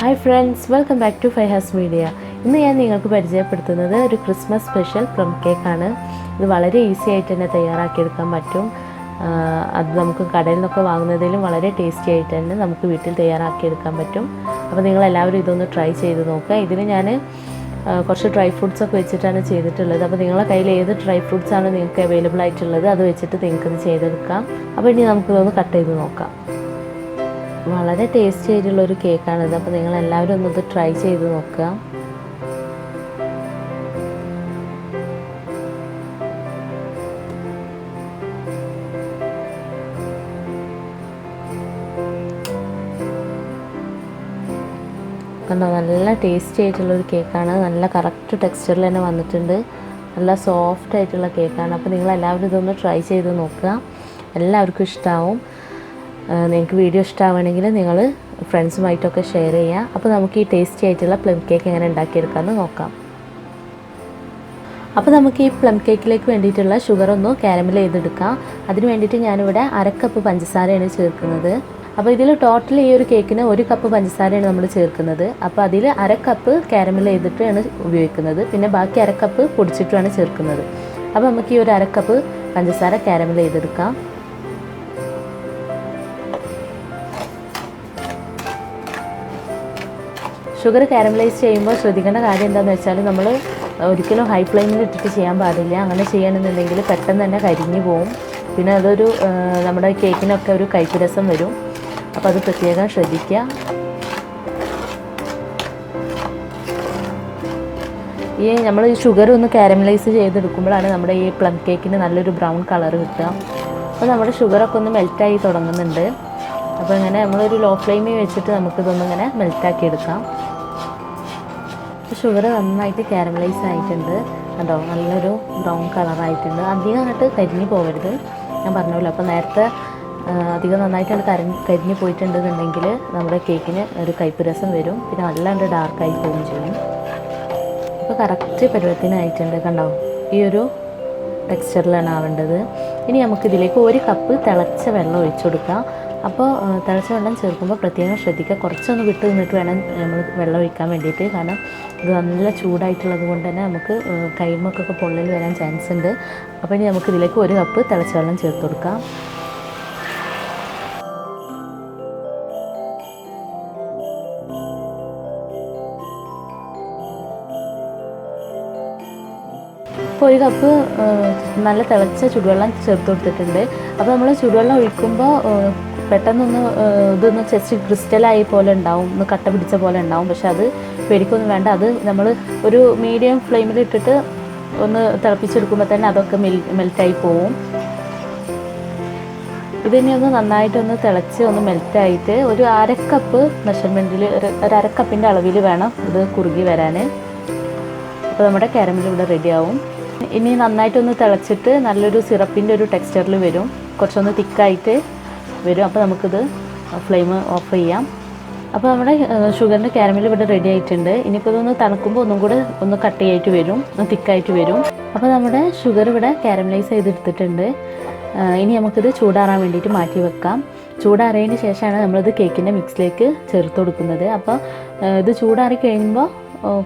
Hi friends, welcome back to Fayhas Media. ഇന്ന് ഞാൻ നിങ്ങൾക്ക് പരിചയപ്പെടുത്തുന്നത് ഒരു ക്രിസ്മസ് സ്പെഷ്യൽ പ്ലം കേക്ക് ആണ്. ഇത് വളരെ ഈസി ആയിട്ട് തന്നെ തയ്യാറാക്കി എടുക്കാൻ പറ്റും. അത് നമുക്ക് കടയിൽ നിന്നൊക്കെ വാങ്ങുന്നതിലും വളരെ ടേസ്റ്റി ആയിട്ട് തന്നെ നമുക്ക് വീട്ടിൽ തയ്യാറാക്കി എടുക്കാൻ പറ്റും. അപ്പോൾ നിങ്ങൾ എല്ലാവരും ഇതൊന്ന് ട്രൈ ചെയ്ത് നോക്കുക. ഇതിന് ഞാൻ കുറച്ച് ഡ്രൈ ഫ്രൂട്ട്സ് ഒക്കെ വെച്ചിട്ടാണ് ചെയ്തിട്ടുള്ളത്. അപ്പോൾ നിങ്ങളുടെ കയ്യിൽ ഏത് ഡ്രൈ ഫ്രൂട്ട്സ് ആണ് നിങ്ങൾക്ക് അവൈലബിൾ ആയിട്ടുള്ളത് അത് വെച്ചിട്ട് നിങ്ങൾക്ക് ഇത് ചെയ്തെടുക്കാം. അപ്പോൾ ഇനി നമുക്കിതൊന്ന് കട്ട് ചെയ്ത് നോക്കാം. വളരെ ടേസ്റ്റി ആയിട്ടുള്ളൊരു കേക്കാണിത്. അപ്പോൾ നിങ്ങളെല്ലാവരും ഒന്നത് ട്രൈ ചെയ്ത് നോക്കുക. കണ്ടോ, നല്ല ടേസ്റ്റി ആയിട്ടുള്ളൊരു കേക്കാണ്. നല്ല കറക്റ്റ് ടെക്സ്ചറിൽ തന്നെ വന്നിട്ടുണ്ട്. നല്ല സോഫ്റ്റ് ആയിട്ടുള്ള കേക്കാണ്. അപ്പോൾ നിങ്ങളെല്ലാവരും ഇതൊന്ന് ട്രൈ ചെയ്ത് നോക്കുക. എല്ലാവർക്കും ഇഷ്ടമാവും. നിങ്ങൾക്ക് വീഡിയോ ഇഷ്ടമാവുകയാണെങ്കിൽ നിങ്ങൾ ഫ്രണ്ട്സുമായിട്ടൊക്കെ ഷെയർ ചെയ്യുക. അപ്പോൾ നമുക്ക് ഈ ടേസ്റ്റി ആയിട്ടുള്ള പ്ലം കേക്ക് എങ്ങനെ ഉണ്ടാക്കിയെടുക്കാമെന്ന് നോക്കാം. അപ്പോൾ നമുക്ക് ഈ പ്ലം കേക്കിലേക്ക് വേണ്ടിയിട്ടുള്ള ഷുഗർ ഒന്ന് കാരമൽ ചെയ്തെടുക്കാം. അതിന് വേണ്ടിയിട്ട് ഞാനിവിടെ 1/2 കപ്പ് പഞ്ചസാരയാണ് ചേർക്കുന്നത്. അപ്പോൾ ഇതിൽ ടോട്ടൽ ഈ ഒരു കേക്കിന് 1 കപ്പ് പഞ്ചസാരയാണ് നമ്മൾ ചേർക്കുന്നത്. അപ്പോൾ അതിൽ 1/2 കപ്പ് കാരമൽ ചെയ്തിട്ടാണ് ഉപയോഗിക്കുന്നത്. പിന്നെ ബാക്കി 1/2 കപ്പ് പൊടിച്ചിട്ടാണ് ചേർക്കുന്നത്. അപ്പോൾ നമുക്ക് ഈ ഒരു 1/2 കപ്പ് പഞ്ചസാര കാരമൽ ചെയ്തെടുക്കാം. ഷുഗർ കാരമലൈസ് ചെയ്യുമ്പോൾ ശ്രദ്ധിക്കേണ്ട കാര്യം എന്താണെന്ന് വെച്ചാൽ നമ്മൾ ഒരിക്കലും ഹൈ ഫ്ലെയിമിൽ ഇട്ടിട്ട് ചെയ്യാൻ പാടില്ല. അങ്ങനെ ചെയ്യണമെന്നുണ്ടെങ്കിൽ പെട്ടെന്ന് തന്നെ കരിഞ്ഞു പോവും. പിന്നെ അതൊരു നമ്മുടെ കേക്കിനൊക്കെ ഒരു കയ്പ്പ് രസം വരും. അപ്പോൾ അത് പ്രത്യേകം ശ്രദ്ധിക്കുക. ഈ നമ്മൾ ഈ ഷുഗർ ഒന്ന് കാരമലൈസ് ചെയ്തെടുക്കുമ്പോഴാണ് നമ്മുടെ ഈ പ്ലം കേക്കിന് നല്ലൊരു ബ്രൗൺ കളർ കിട്ടുക. അപ്പോൾ നമ്മുടെ ഷുഗറൊക്കെ ഒന്ന് മെൽറ്റായി തുടങ്ങുന്നുണ്ട്. അപ്പോൾ ഇങ്ങനെ നമ്മളൊരു ലോ ഫ്ലെയിമിൽ വെച്ചിട്ട് നമുക്കിതൊന്നിങ്ങനെ മെൽറ്റാക്കി എടുക്കാം. ഷുഗർ നന്നായിട്ട് കാരമലൈസ് ആയിട്ടുണ്ട്. കണ്ടോ, നല്ലൊരു ബ്രൗൺ കളറായിട്ടുണ്ട്. അധികം അങ്ങോട്ട് കരിഞ്ഞു പോകരുത്, ഞാൻ പറഞ്ഞല്ലോ. അപ്പോൾ നേരത്തെ അധികം നന്നായിട്ട് കരിഞ്ഞു പോയിട്ടുണ്ടെന്നുണ്ടെങ്കിൽ നമ്മുടെ കേക്കിന് ഒരു കയ്പ്പ് രസം വരും. പിന്നെ നല്ലാണ്ട് ഡാർക്കായി പോവുകയും ചെയ്യും. അപ്പോൾ കറക്റ്റ് പരുവത്തിനായിട്ടുണ്ട്. കണ്ടോ, ഈ ഒരു ടെക്സ്ചറിലാണ് ആവേണ്ടത്. ഇനി നമുക്കിതിലേക്ക് 1 കപ്പ് തിളച്ച വെള്ളം ഒഴിച്ചു കൊടുക്കാം. അപ്പോൾ തിളച്ച വെള്ളം ചേർക്കുമ്പോൾ പ്രത്യേകം ശ്രദ്ധിക്കുക. കുറച്ചൊന്ന് വിട്ട് നിന്നിട്ട് വേണം നമ്മൾ വെള്ളം ഒഴിക്കാൻ വേണ്ടിയിട്ട്. കാരണം ഇത് നല്ല ചൂടായിട്ടുള്ളത് കൊണ്ട് തന്നെ നമുക്ക് കൈമക്കൊക്കെ പൊള്ളൽ വരാൻ ചാൻസ് ഉണ്ട്. അപ്പോൾ ഇനി നമുക്കിതിലേക്ക് 1 കപ്പ് തിളച്ച വെള്ളം ചേർത്ത് കൊടുക്കാം. ഇപ്പോൾ 1 കപ്പ് നല്ല തിളച്ച ചുടുവെള്ളം ചേർത്ത് കൊടുത്തിട്ടുണ്ട്. അപ്പോൾ നമ്മൾ ചുടുവെള്ളം ഒഴിക്കുമ്പോൾ പെട്ടെന്നൊന്ന് ഇതൊന്ന് ജസ്റ്റ് ക്രിസ്റ്റലായി പോലെ ഉണ്ടാവും, ഒന്ന് കട്ട പിടിച്ച പോലെ ഉണ്ടാവും. പക്ഷെ അത് പേടിക്കൊന്നും വേണ്ട. അത് നമ്മൾ ഒരു മീഡിയം ഫ്ലെയിമിൽ ഇട്ടിട്ട് ഒന്ന് തിളപ്പിച്ചെടുക്കുമ്പോൾ തന്നെ അതൊക്കെ മെൽറ്റായി പോവും. ഇതിനെ ഒന്ന് നന്നായിട്ടൊന്ന് തിളച്ച് ഒന്ന് മെൽറ്റായിട്ട് ഒരു 1/2 കപ്പ് മെഷർമെൻറ്റിൽ ഒരു 1/2 കപ്പിൻ്റെ അളവിൽ വേണം ഇത് കുറുകി വരാൻ. അപ്പോൾ നമ്മുടെ കാരമൽ ഇവിടെ റെഡിയാവും. ഇനി നന്നായിട്ടൊന്ന് തിളച്ചിട്ട് നല്ലൊരു സിറപ്പിൻ്റെ ഒരു ടെക്സ്ചറിൽ വരും, കുറച്ചൊന്ന് തിക്കായിട്ട് വരും. അപ്പോൾ നമുക്കിത് ഫ്ലെയിം ഓഫ് ചെയ്യാം. അപ്പോൾ നമ്മുടെ ഷുഗറിൻ്റെ കാരമൽ ഇവിടെ റെഡി ആയിട്ടുണ്ട്. ഇനിയിപ്പോൾ ഇതൊന്ന് തണുക്കുമ്പോൾ ഒന്നും കൂടെ ഒന്ന് കട്ടിയായിട്ട് വരും, ഒന്ന് തിക്കായിട്ട് വരും. അപ്പോൾ നമ്മുടെ ഷുഗർ ഇവിടെ കാരമലൈസ് ചെയ്തെടുത്തിട്ടുണ്ട്. ഇനി നമുക്കിത് ചൂടാറാൻ വേണ്ടിയിട്ട് മാറ്റി വെക്കാം. ചൂടാറിയതിന് ശേഷമാണ് നമ്മളിത് കേക്കിൻ്റെ മിക്സിലേക്ക് ചേർത്ത് കൊടുക്കുന്നത്. അപ്പോൾ ഇത് ചൂടാറി കഴിയുമ്പോൾ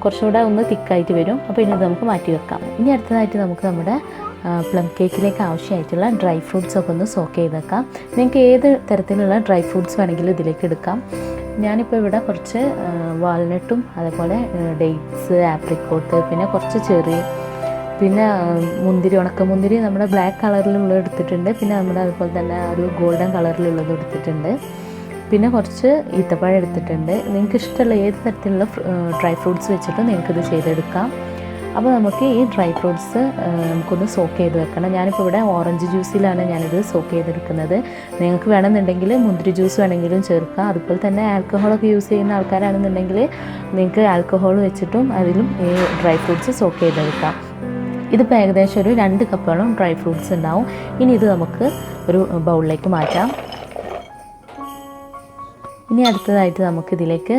കുറച്ചുകൂടെ ഒന്ന് തിക്കായിട്ട് വരും. അപ്പോൾ ഇനി നമുക്ക് മാറ്റി വെക്കാം. ഇനി അടുത്തതായിട്ട് നമുക്ക് നമ്മുടെ പ്ലം കേക്കിലേക്ക് ആവശ്യമായിട്ടുള്ള ഡ്രൈ ഫ്രൂട്ട്സ് ഒക്കെ ഒന്ന് സോക്ക് ചെയ്ത് വെക്കാം. നിങ്ങൾക്ക് ഏത് തരത്തിലുള്ള ഡ്രൈ ഫ്രൂട്ട്സ് വേണമെങ്കിലും ഇതിലേക്ക് എടുക്കാം. ഞാനിപ്പോൾ ഇവിടെ കുറച്ച് വാൾനട്ടും അതേപോലെ ഡേറ്റ്സ്, ആപ്രിക്കോട്ട്, പിന്നെ കുറച്ച് ചെറി, പിന്നെ മുന്തിരി, ഉണക്കമുന്തിരി നമ്മുടെ ബ്ലാക്ക് കളറിലുള്ളത് എടുത്തിട്ടുണ്ട്. പിന്നെ നമ്മുടെ അതുപോലെ തന്നെ ഒരു ഗോൾഡൻ കളറിലുള്ളത് എടുത്തിട്ടുണ്ട്. പിന്നെ കുറച്ച് ഈത്തപ്പഴം എടുത്തിട്ടുണ്ട്. നിങ്ങൾക്ക് ഇഷ്ടമുള്ള ഏത് തരത്തിലുള്ള ഡ്രൈ ഫ്രൂട്ട്സ് വെച്ചിട്ട് നിങ്ങൾക്കിത് ചെയ്തെടുക്കാം. അപ്പോൾ നമുക്ക് ഈ ഡ്രൈ ഫ്രൂട്ട്സ് നമുക്കൊന്ന് സോക്ക് ചെയ്ത് വെക്കണം. ഞാനിപ്പോൾ ഇവിടെ ഓറഞ്ച് ജ്യൂസിലാണ് ഞാനിത് സോക്ക് ചെയ്തെടുക്കുന്നത്. നിങ്ങൾക്ക് വേണമെന്നുണ്ടെങ്കിൽ മുന്തിരി ജ്യൂസ് വേണമെങ്കിലും ചേർക്കാം. അതുപോലെ തന്നെ ആൽക്കഹോളൊക്കെ യൂസ് ചെയ്യുന്ന ആൾക്കാരാണെന്നുണ്ടെങ്കിൽ നിങ്ങൾക്ക് ആൽക്കഹോൾ വെച്ചിട്ടും അതിലും ഈ ഡ്രൈ ഫ്രൂട്ട്സ് സോക്ക് ചെയ്തെടുക്കാം. ഇതിപ്പോൾ ഏകദേശം ഒരു 2 കപ്പോളം ഡ്രൈ ഫ്രൂട്ട്സ് ഉണ്ടാവും. ഇനി ഇത് നമുക്ക് ഒരു ബൗളിലേക്ക് മാറ്റാം. ഇനി അടുത്തതായിട്ട് നമുക്കിതിലേക്ക്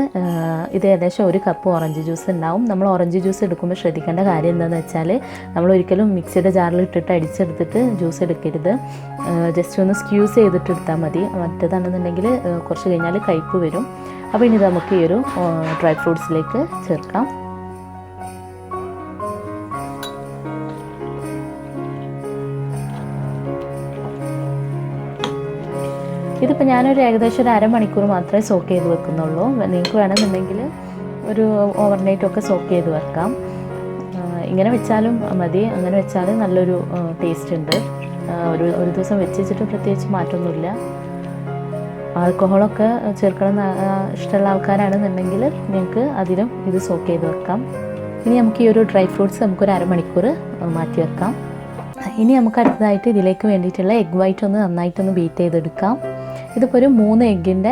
ഇത് ഏകദേശം 1 കപ്പ് ഓറഞ്ച് ജ്യൂസ് ഉണ്ടാവും. നമ്മൾ ഓറഞ്ച് ജ്യൂസ് എടുക്കുമ്പോൾ ശ്രദ്ധിക്കേണ്ട കാര്യം എന്താണെന്ന് വെച്ചാൽ നമ്മൾ ഒരിക്കലും മിക്സിയുടെ ജാറിൽ ഇട്ടിട്ട് അടിച്ചെടുത്തിട്ട് ജ്യൂസ് എടുക്കരുത്. ജസ്റ്റ് ഒന്ന് സ്ക്യൂസ് ചെയ്തിട്ട് എടുത്താൽ മതി. മറ്റേതാണെന്നുണ്ടെങ്കിൽ കുറച്ച് കഴിഞ്ഞാൽ കയ്പ്പ് വരും. അപ്പോൾ ഇനി നമുക്ക് ഈ ഒരു ഡ്രൈ ഫ്രൂട്ട്സിലേക്ക് ചേർക്കാം. ഇതിപ്പോൾ ഞാനൊരു ഏകദേശം ഒരു അരമണിക്കൂർ മാത്രമേ സോക്ക് ചെയ്ത് വെക്കുന്നുള്ളൂ. നിങ്ങൾക്ക് വേണമെന്നുണ്ടെങ്കിൽ ഒരു ഓവർനൈറ്റൊക്കെ സോക്ക് ചെയ്ത് വെക്കാം. ഇങ്ങനെ വെച്ചാലും മതി. അങ്ങനെ വെച്ചാൽ നല്ലൊരു ടേസ്റ്റ് ഉണ്ട്. ഒരു ദിവസം വെച്ചിട്ട് പ്രത്യേകിച്ച് മാറ്റമൊന്നുമില്ല. ആൽക്കഹോളൊക്കെ ചേർക്കണം ഇഷ്ടമുള്ള ആൾക്കാരാണെന്നുണ്ടെങ്കിൽ നിങ്ങൾക്ക് അതിലും ഇത് സോക്ക് ചെയ്ത് വെക്കാം. ഇനി നമുക്ക് ഈ ഒരു ഡ്രൈ ഫ്രൂട്ട്സ് നമുക്കൊരു അരമണിക്കൂർ മാറ്റി വെക്കാം. ഇനി നമുക്ക് അടുത്തതായിട്ട് ഇതിലേക്ക് വേണ്ടിയിട്ടുള്ള എഗ് വൈറ്റ് ഒന്ന് നന്നായിട്ടൊന്ന് ബീറ്റ് ചെയ്തെടുക്കാം. ഇതിപ്പോൾ ഒരു 3 എഗ്ഗിൻ്റെ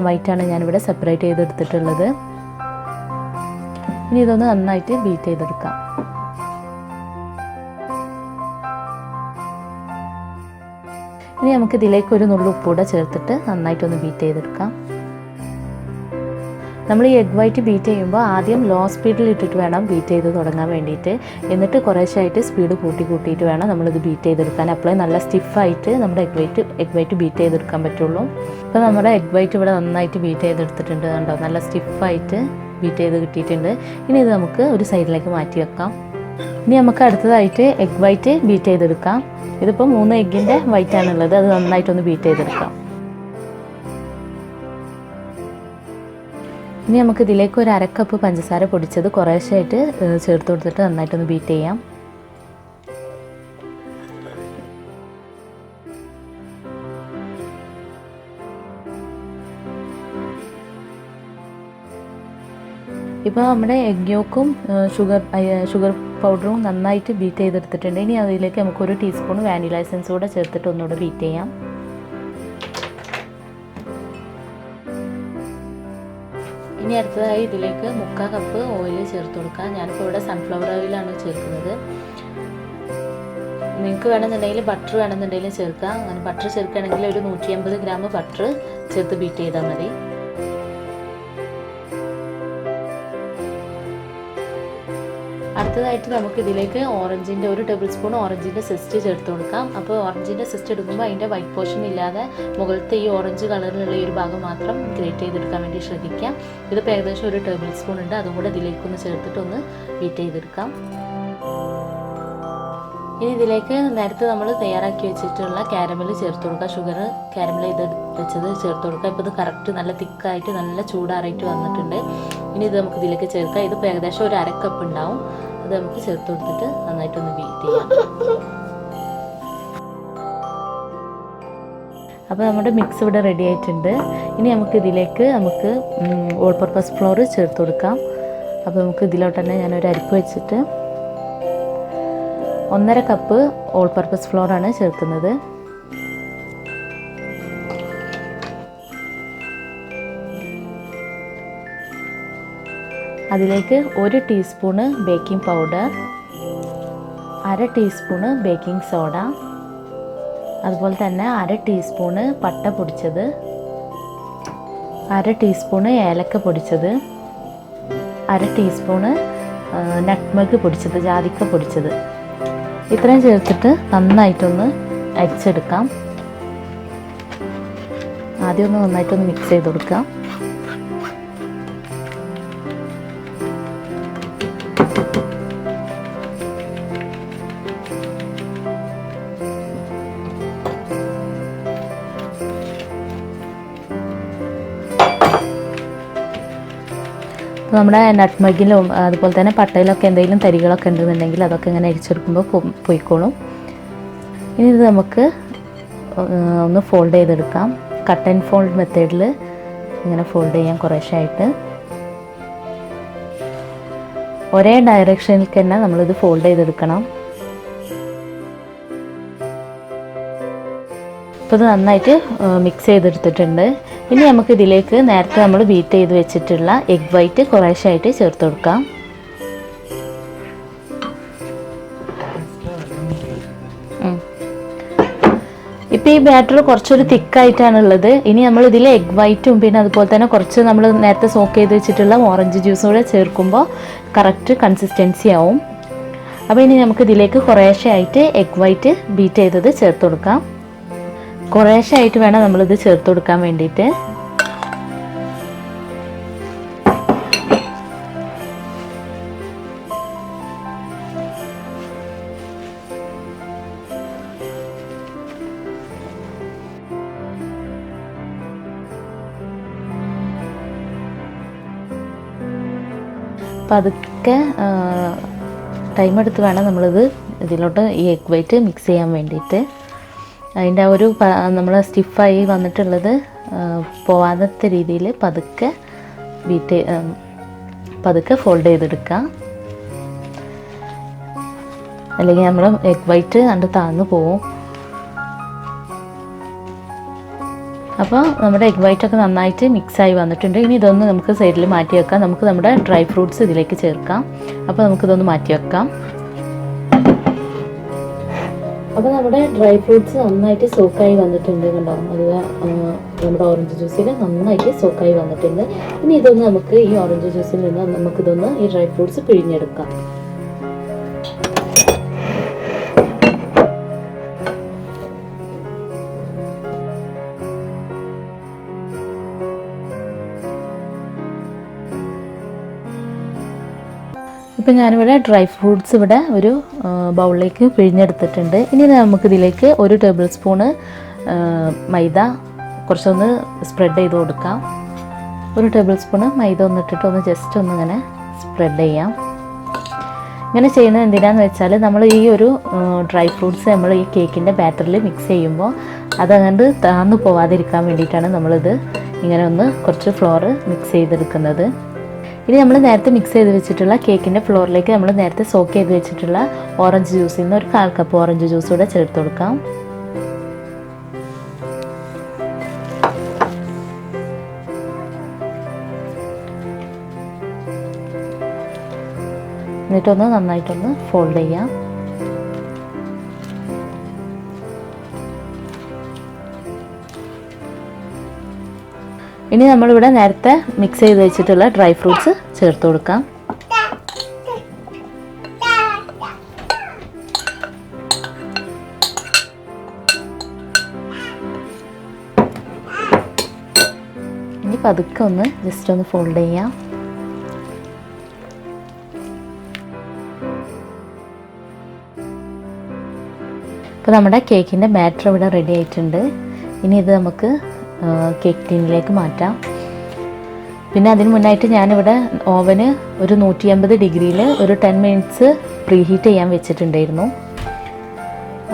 വൈറ്റാണ് ഞാനിവിടെ സെപ്പറേറ്റ് ചെയ്തെടുത്തിട്ടുള്ളത്. ഇനി ഇതൊന്ന് നന്നായിട്ട് ബീറ്റ് ചെയ്തെടുക്കാം. ഇനി നമുക്ക് ഇതിലേക്ക് ഒരു നുള്ളു ഉപ്പൂടെ ചേർത്തിട്ട് നന്നായിട്ടൊന്ന് ബീറ്റ് ചെയ്തെടുക്കാം. നമ്മൾ ഈ എഗ് വൈറ്റ് ബീറ്റ് ചെയ്യുമ്പോൾ ആദ്യം ലോ സ്പീഡിൽ ഇട്ടിട്ട് വേണം ബീറ്റ് ചെയ്ത് തുടങ്ങാൻ വേണ്ടിയിട്ട്. എന്നിട്ട് കുറേശ്ശായിട്ട് സ്പീഡ് കൂട്ടിയിട്ട് വേണം നമ്മളിത് ബീറ്റ് ചെയ്തെടുക്കാൻ. അപ്പോഴേ നല്ല സ്റ്റിഫായിട്ട് നമ്മുടെ എഗ് വൈറ്റ് ബീറ്റ് ചെയ്തെടുക്കാൻ പറ്റുള്ളൂ. അപ്പോൾ നമ്മുടെ എഗ് വൈറ്റ് ഇവിടെ നന്നായിട്ട് ബീറ്റ് ചെയ്തെടുത്തിട്ടുണ്ട്. കണ്ടോ, നല്ല സ്റ്റിഫായിട്ട് ബീറ്റ് ചെയ്ത് കിട്ടിയിട്ടുണ്ട്. ഇനി ഇത് നമുക്ക് ഒരു സൈഡിലേക്ക് മാറ്റി വെക്കാം. ഇനി നമുക്ക് അടുത്തതായിട്ട് എഗ് വൈറ്റ് ബീറ്റ് ചെയ്തെടുക്കാം. ഇതിപ്പോൾ 3 എഗ്ഗിൻ്റെ വൈറ്റാണുള്ളത്. അത് നന്നായിട്ടൊന്ന് ബീറ്റ് ചെയ്തെടുക്കാം. ഇനി നമുക്ക് ഇതിലേക്ക് ഒരു 1/2 കപ്പ് പഞ്ചസാര പൊടിച്ചത് കുറേശ്ശായിട്ട് ചേർത്ത് കൊടുത്തിട്ട് നന്നായിട്ടൊന്ന് ബീറ്റ് ചെയ്യാം. ഇപ്പോൾ നമ്മുടെ എഗ് യോക്കും ഷുഗർ പൗഡറും നന്നായിട്ട് ബീറ്റ് ചെയ്തെടുത്തിട്ടുണ്ട്. ഇനി അതിലേക്ക് നമുക്ക് 1 ടീസ്പൂൺ വാനില എസൻസ് കൂടെ ചേർത്തിട്ട് ഒന്നുകൂടെ ബീറ്റ് ചെയ്യാം. ഇനി അടുത്തതായി ഇതിലേക്ക് 3/4 കപ്പ് ഓയിൽ ചേർത്ത് കൊടുക്കാം. ഞാനിപ്പോൾ ഇവിടെ സൺഫ്ലവർ ഓയിലാണ് ചേർക്കുന്നത്. നിങ്ങൾക്ക് വേണമെന്നുണ്ടെങ്കിൽ ബട്ടർ വേണമെന്നുണ്ടെങ്കിൽ ചേർക്കാം. അങ്ങനെ ബട്ടർ ചേർക്കുകയാണെങ്കിൽ ഒരു 150 ഗ്രാം ബട്ടർ ചേർത്ത് ബീറ്റ് ചെയ്താൽ മതി. അടുത്തതായിട്ട് നമുക്ക് ഇതിലേക്ക് ഓറഞ്ചിൻ്റെ 1 ടേബിൾ സ്പൂൺ ഓറഞ്ചിൻ്റെ സെസ്റ്റ് ചേർത്ത് കൊടുക്കാം. അപ്പോൾ ഓറഞ്ചിൻ്റെ സെസ്റ്റ് എടുക്കുമ്പോൾ അതിൻ്റെ വൈറ്റ് പോർഷൻ ഇല്ലാതെ മുകളിലത്തെ ഈ ഓറഞ്ച് കളറിലുള്ള ഈ ഒരു ഭാഗം മാത്രം ഗ്രേറ്റ് ചെയ്തെടുക്കാൻ വേണ്ടി ശ്രദ്ധിക്കാം. ഇതിപ്പോൾ ഏകദേശം 1 ടേബിൾ സ്പൂൺ ഉണ്ട്. അതും കൂടെ ഇതിലേക്കൊന്ന് ചേർത്തിട്ടൊന്ന് ബീറ്റ് ചെയ്തെടുക്കാം. ഇനി ഇതിലേക്ക് നേരത്തെ നമ്മൾ തയ്യാറാക്കി വെച്ചിട്ടുള്ള കാരമൽ ചേർത്ത് കൊടുക്കുക. ഷുഗർ കാരമൽ ചെയ്ത് വെച്ചത് ചേർത്ത് കൊടുക്കുക. ഇപ്പോൾ ഇത് കറക്റ്റ് നല്ല തിക്കായിട്ട് നല്ല ചൂടാറായിട്ട് വന്നിട്ടുണ്ട്. ഇനി ഇത് നമുക്ക് ഇതിലേക്ക് ചേർക്കാം. ഇതിപ്പോൾ ഏകദേശം ഒരു 1/2 കപ്പ് ഉണ്ടാവും. അത് നമുക്ക് ചേർത്ത് കൊടുത്തിട്ട് നന്നായിട്ടൊന്ന് ബീറ്റ് ചെയ്യാം. അപ്പോൾ നമ്മുടെ മിക്സ് ഇവിടെ റെഡി ആയിട്ടുണ്ട്. ഇനി നമുക്ക് ഇതിലേക്ക് ഓൾ പർപ്പസ് ഫ്ലോർ ചേർത്ത് കൊടുക്കാം. അപ്പോൾ നമുക്ക് ഇതിലോട്ട് തന്നെ ഞാനൊരു അരിപ്പ് വെച്ചിട്ട് 1/2 കപ്പ് ഓൾ പർപ്പസ് ഫ്ലോറാണ് ചേർക്കുന്നത്. അതിലേക്ക് 1 teaspoon baking powder, 1/2 teaspoon baking soda, അതുപോലെ തന്നെ 1/2 ടീസ്പൂണ് പട്ട പൊടിച്ചത്, 1/2 ടീസ്പൂണ് ഏലക്ക പൊടിച്ചത്, 1/2 ടീസ്പൂണ് നട്ട്മഗ് പൊടിച്ചത്, ജാതിക്ക പൊടിച്ചത്. ഇത്രയും ചേർത്തിട്ട് നന്നായിട്ടൊന്ന് അരിച്ചെടുക്കാം. ആദ്യം ഒന്ന് നന്നായിട്ടൊന്ന് മിക്സ് ചെയ്ത് കൊടുക്കാം. നമ്മുടെ നട്ട്മഗിലും അതുപോലെ തന്നെ പട്ടയിലൊക്കെ എന്തെങ്കിലും തരികളൊക്കെ ഉണ്ടെന്നുണ്ടെങ്കിൽ അതൊക്കെ ഇങ്ങനെ അരിച്ചെടുക്കുമ്പോൾ പോയിക്കോളും. ഇനി ഇത് നമുക്ക് ഒന്ന് ഫോൾഡ് ചെയ്തെടുക്കാം. കട്ട് ആൻഡ് ഫോൾഡ് മെത്തേഡിൽ ഇങ്ങനെ ഫോൾഡ് ചെയ്യാം കുറേശ്ശായിട്ട്. ഒരേ ഡയറക്ഷനിൽ തന്നെ നമ്മളിത് ഫോൾഡ് ചെയ്തെടുക്കണം. അപ്പോൾ ഇത് നന്നായിട്ട് മിക്സ് ചെയ്തെടുത്തിട്ടുണ്ട്. ഇനി നമുക്ക് ഇതിലേക്ക് നേരത്തെ നമ്മൾ ബീറ്റ് ചെയ്ത് വെച്ചിട്ടുള്ള എഗ് വൈറ്റ് കുറേശ്ശായിട്ട് ചേർത്ത് കൊടുക്കാം. ഇപ്പോൾ ഈ ബാറ്റർ കുറച്ചൊരു തിക്കായിട്ടാണുള്ളത്. ഇനി നമ്മൾ ഇതിൽ എഗ് വൈറ്റും പിന്നെ അതുപോലെ തന്നെ കുറച്ച് നമ്മൾ നേരത്തെ സോക്ക് ചെയ്ത് വെച്ചിട്ടുള്ള ഓറഞ്ച് ജ്യൂസും കൂടെ ചേർക്കുമ്പോൾ കറക്റ്റ് കൺസിസ്റ്റൻസി ആവും. അപ്പോൾ ഇനി നമുക്ക് ഇതിലേക്ക് കുറേശ്ശെ ആയിട്ട് എഗ് വൈറ്റ് ബീറ്റ് ചെയ്തത് ചേർത്ത് കൊടുക്കാം. കുറേശ്ശെ ആയിട്ട് വേണം നമ്മളിത് ചേർത്ത് കൊടുക്കാൻ വേണ്ടിയിട്ട്. പതുക്കെ ടൈം എടുത്ത് വേണം നമ്മളിത് ഇതിലോട്ട് ഈ എഗ് വൈറ്റ് മിക്സ് ചെയ്യാൻ വേണ്ടിയിട്ട്. അതിൻ്റെ ആ ഒരു നമ്മൾ സ്റ്റിഫായി വന്നിട്ടുള്ളത് പോവാത്ത രീതിയിൽ പതുക്കെ ഫോൾഡ് ചെയ്തെടുക്കുക. അല്ലെങ്കിൽ നമ്മൾ എഗ് വൈറ്റ് കണ്ട് താഴ്ന്നു പോവും. അപ്പോൾ നമ്മുടെ എഗ് വൈറ്റൊക്കെ നന്നായിട്ട് മിക്സായി വന്നിട്ടുണ്ട്. ഇനി ഇതൊന്ന് നമുക്ക് സൈഡിൽ മാറ്റി വെക്കാം. നമുക്ക് നമ്മുടെ ഡ്രൈ ഫ്രൂട്ട്സ് ഇതിലേക്ക് ചേർക്കാം. അപ്പോൾ നമുക്കിതൊന്ന് മാറ്റി വെക്കാം. അപ്പോൾ നമ്മുടെ ഡ്രൈ ഫ്രൂട്ട്സ് നന്നായിട്ട് സോക്കായി വന്നിട്ടുണ്ട്. കണ്ടോ, അത് നമ്മുടെ ഓറഞ്ച് ജ്യൂസിൽ നന്നായിട്ട് സോക്കായി വന്നിട്ടുണ്ട്. ഇനി ഇതൊന്ന് നമുക്ക് ഈ ഓറഞ്ച് ജ്യൂസിൽ നിന്ന് നമുക്കിതൊന്ന് ഈ ഡ്രൈ ഫ്രൂട്ട്സ് പിഴിഞ്ഞെടുക്കാം. ഇപ്പം ഞാനിവിടെ ഡ്രൈ ഫ്രൂട്ട്സ് ഇവിടെ ഒരു ബൗളിലേക്ക് പിഴിഞ്ഞെടുത്തിട്ടുണ്ട്. ഇനി നമുക്കിതിലേക്ക് 1 ടേബിൾ സ്പൂണ് മൈദ കുറച്ചൊന്ന് സ്പ്രെഡ് ചെയ്ത് കൊടുക്കാം. 1 ടേബിൾ സ്പൂണ് മൈദ ഒന്നിട്ടിട്ട് ഒന്ന് ജസ്റ്റ് ഒന്ന് ഇങ്ങനെ സ്പ്രെഡ് ചെയ്യാം. ഇങ്ങനെ ചെയ്യുന്നത് എന്തിനാന്ന് വെച്ചാൽ നമ്മൾ ഈ ഒരു ഡ്രൈ ഫ്രൂട്ട്സ് നമ്മൾ ഈ കേക്കിൻ്റെ ബാറ്ററിൽ മിക്സ് ചെയ്യുമ്പോൾ അതങ്ങോട്ട് താന്നു പോവാതിരിക്കാൻ വേണ്ടിയിട്ടാണ് നമ്മളിത് ഇങ്ങനെ ഒന്ന് കുറച്ച് ഫ്ലോർ മിക്സ് ചെയ്തെടുക്കുന്നത്. ഇനി നമ്മൾ നേരത്തെ മിക്സ് ചെയ്ത് വെച്ചിട്ടുള്ള കേക്കിൻ്റെ ഫ്ലോറിലേക്ക് നമ്മൾ നേരത്തെ സോക്ക് ചെയ്ത് വെച്ചിട്ടുള്ള ഓറഞ്ച് ജ്യൂസിൽ നിന്ന് ഒരു 1/4 കപ്പ് ഓറഞ്ച് ജ്യൂസ് കൂടെ ചേർത്ത് കൊടുക്കാം. എന്നിട്ടൊന്ന് നന്നായിട്ടൊന്ന് ഫോൾഡ് ചെയ്യാം. ഇനി നമ്മളിവിടെ നേരത്തെ മിക്സ് ചെയ്ത് വെച്ചിട്ടുള്ള ഡ്രൈ ഫ്രൂട്ട്സ് ചേർത്ത് കൊടുക്കാം. ഇനി പതുക്കെ ഒന്ന് ജസ്റ്റ് ഒന്ന് ഫോൾഡ് ചെയ്യാം. ഇപ്പോൾ നമ്മുടെ കേക്കിൻ്റെ ബാറ്റർ ഇവിടെ റെഡി ആയിട്ടുണ്ട്. ഇനി ഇത് നമുക്ക് കേക്ക് ടീനിലേക്ക് മാറ്റാം. പിന്നെ അതിന് മുന്നായിട്ട് ഞാനിവിടെ ഓവന് ഒരു 150 ഡിഗ്രിയിൽ ഒരു 10 മിനിറ്റ്സ് പ്രീ ഹീറ്റ് ചെയ്യാൻ വെച്ചിട്ടുണ്ടായിരുന്നു.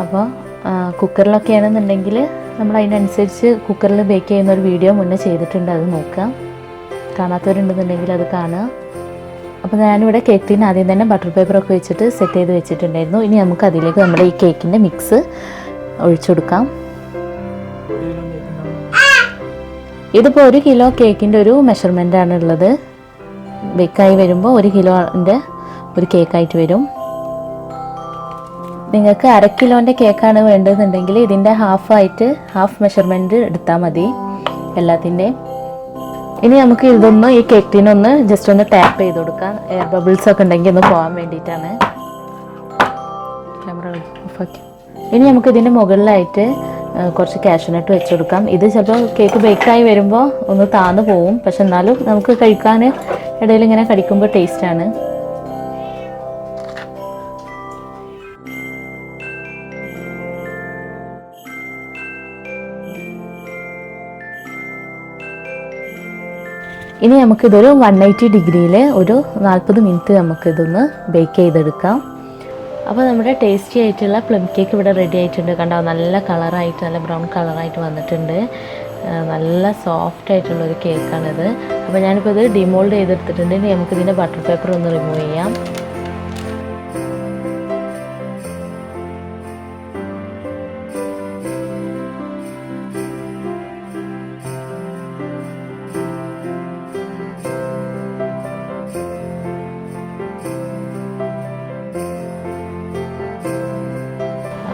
അപ്പോൾ കുക്കറിലൊക്കെ ആണെന്നുണ്ടെങ്കിൽ നമ്മൾ അതിനനുസരിച്ച് കുക്കറിൽ ബേക്ക് ചെയ്യുന്ന ഒരു വീഡിയോ മുന്നേ ചെയ്തിട്ടുണ്ട്, അത് നോക്കുക. കാണാത്തവരുണ്ടെന്നുണ്ടെങ്കിൽ അത് കാണുക. അപ്പോൾ ഞാനിവിടെ കേക്ക് ടീൻ ആദ്യം തന്നെ ബട്ടർ പേപ്പറൊക്കെ വെച്ചിട്ട് സെറ്റ് ചെയ്ത് വെച്ചിട്ടുണ്ടായിരുന്നു. ഇനി നമുക്ക് അതിലേക്ക് നമ്മുടെ ഈ കേക്കിൻ്റെ മിക്സ് ഒഴിച്ചു കൊടുക്കാം. ഇതിപ്പോൾ 1 കിലോ കേക്കിൻ്റെ ഒരു മെഷർമെൻ്റാണ് ഉള്ളത്. ബേക്കായി വരുമ്പോൾ 1 കിലോൻ്റെ ഒരു കേക്കായിട്ട് വരും. നിങ്ങൾക്ക് 1/2 കിലോൻ്റെ കേക്കാണ് വേണ്ടതെന്നുണ്ടെങ്കിൽ ഇതിൻ്റെ ഹാഫ് മെഷർമെൻറ്റ് എടുത്താൽ മതി എല്ലാത്തിൻ്റെയും. ഇനി നമുക്ക് ഇതൊന്ന് ഈ കേക്ക് ടീനൊന്ന് ജസ്റ്റ് ഒന്ന് ടാപ്പ് ചെയ്ത് കൊടുക്കാം. എയർ ബബിൾസ് ഒക്കെ ഉണ്ടെങ്കിൽ ഒന്ന് പോകാൻ വേണ്ടിയിട്ടാണ്. ക്യാമറ ഓഫാക്കി. ഇനി നമുക്ക് ഇതിൻ്റെ മുകളിലായിട്ട് കുറച്ച് കാഷ്യൂനട്ട് വെച്ച് കൊടുക്കാം. ഇത് ചിലപ്പോൾ കേക്ക് ബേക്കായി വരുമ്പോൾ ഒന്ന് താന്നു പോവും, പക്ഷെ എന്നാലും നമുക്ക് കഴിക്കാൻ ഇടയിൽ ഇങ്ങനെ കടിക്കുമ്പോൾ ടേസ്റ്റാണ്. ഇനി നമുക്കിതൊരു 180 ഡിഗ്രിയിൽ ഒരു 40 മിനിറ്റ് നമുക്കിതൊന്ന് ബേക്ക് ചെയ്തെടുക്കാം. അപ്പോൾ നമ്മുടെ ടേസ്റ്റി ആയിട്ടുള്ള പ്ലം കേക്ക് ഇവിടെ റെഡി ആയിട്ടുണ്ട്. കണ്ടോ, നല്ല കളറായിട്ട്, നല്ല ബ്രൗൺ കളറായിട്ട് വന്നിട്ടുണ്ട്. നല്ല സോഫ്റ്റ് ആയിട്ടുള്ളൊരു കേക്കാണിത്. അപ്പോൾ ഞാനിപ്പോൾ ഇത് ഡിമോൾഡ് ചെയ്തെടുത്തിട്ടുണ്ട്. ഇനി നമുക്കിതിൻ്റെ ബട്ടർ പേപ്പർ ഒന്ന് റിമൂവ് ചെയ്യാം.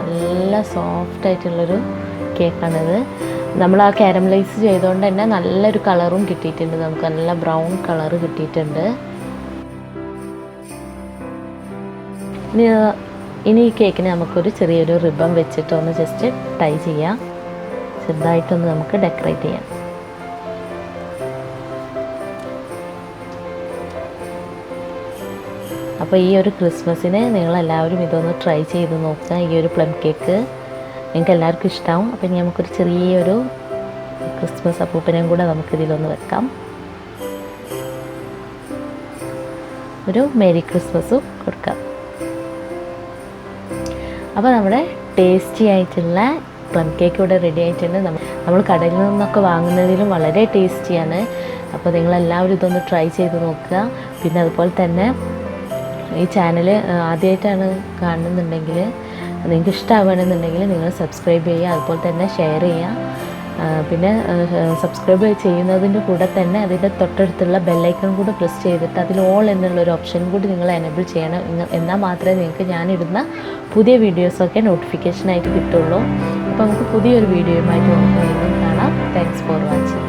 നല്ല സോഫ്റ്റ് ആയിട്ടുള്ളൊരു കേക്കാണിത്. നമ്മൾ ആ കാരമലൈസ് ചെയ്തുകൊണ്ട് തന്നെ നല്ലൊരു കളറും കിട്ടിയിട്ടുണ്ട്, നമുക്ക് നല്ല ബ്രൗൺ കളറ് കിട്ടിയിട്ടുണ്ട്. ഇനി ഈ കേക്കിന് നമുക്കൊരു ചെറിയൊരു റിബൺ വെച്ചിട്ട് ഒന്ന് ജസ്റ്റ് ടൈ ചെയ്യാം, ചെറുതായിട്ടൊന്ന് നമുക്ക് ഡെക്കറേറ്റ് ചെയ്യാം. അപ്പോൾ ഈ ഒരു ക്രിസ്മസിന് നിങ്ങളെല്ലാവരും ഇതൊന്ന് ട്രൈ ചെയ്ത് നോക്കുക. ഈ ഒരു പ്ലം കേക്ക് നിങ്ങൾക്ക് എല്ലാവർക്കും ഇഷ്ടമാവും. അപ്പോൾ ഇനി നമുക്കൊരു ചെറിയൊരു ക്രിസ്മസ് അപ്പൂപ്പനെയും കൂടെ നമുക്കിതിലൊന്ന് വെക്കാം. ഒരു മേരി ക്രിസ്മസും കൊടുക്കാം. അപ്പോൾ നമ്മുടെ ടേസ്റ്റി ആയിട്ടുള്ള പ്ലം കേക്ക് ഇവിടെ റെഡി ആയിട്ടുണ്ട്. നമ്മൾ കടയിൽ നിന്നൊക്കെ വാങ്ങുന്നതിലും വളരെ ടേസ്റ്റിയാണ്. അപ്പോൾ നിങ്ങളെല്ലാവരും ഇതൊന്ന് ട്രൈ ചെയ്ത് നോക്കുക. പിന്നെ അതുപോലെ തന്നെ ഈ ചാനൽ ആദ്യമായിട്ടാണ് കാണുന്നുണ്ടെങ്കിൽ, നിങ്ങൾക്ക് ഇഷ്ടമാവുകയാണെന്നുണ്ടെങ്കിൽ നിങ്ങൾ സബ്സ്ക്രൈബ് ചെയ്യുക, അതുപോലെ തന്നെ ഷെയർ ചെയ്യുക. പിന്നെ സബ്സ്ക്രൈബ് ചെയ്യുന്നതിൻ്റെ കൂടെ തന്നെ അതിൻ്റെ തൊട്ടടുത്തുള്ള ബെല്ലൈക്കൺ കൂടെ പ്രസ് ചെയ്തിട്ട് അതിൽ ഓൾ എന്നുള്ളൊരു ഓപ്ഷൻ കൂടി നിങ്ങൾ എനേബിൾ ചെയ്യണം. എന്നാൽ മാത്രമേ നിങ്ങൾക്ക് ഞാനിടുന്ന പുതിയ വീഡിയോസൊക്കെ നോട്ടിഫിക്കേഷനായിട്ട് കിട്ടുള്ളൂ. അപ്പോൾ നമുക്ക് പുതിയൊരു വീഡിയോയുമായിട്ട് നമുക്ക് വീണ്ടും കാണാം. Thanks for watching.